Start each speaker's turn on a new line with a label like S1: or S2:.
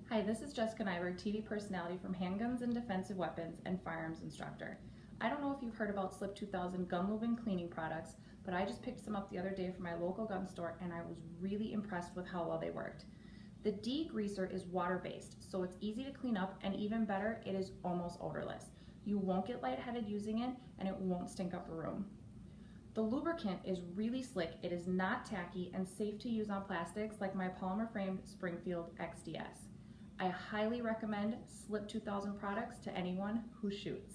S1: Hi, this is Jessica Nyberg, TV personality from Handguns and Defensive Weapons and Firearms Instructor. I don't know if you've heard about Slip 2000 gun lube and cleaning products, but I just picked some up the other day from my local gun store and I was really impressed with how well they worked. The degreaser is water-based, so it's easy to clean up, and even better, it is almost odorless. You won't get lightheaded using it and it won't stink up a room. The lubricant is really slick, it is not tacky, and safe to use on plastics like my polymer framed Springfield XDS. I highly recommend Slip 2000 products to anyone who shoots.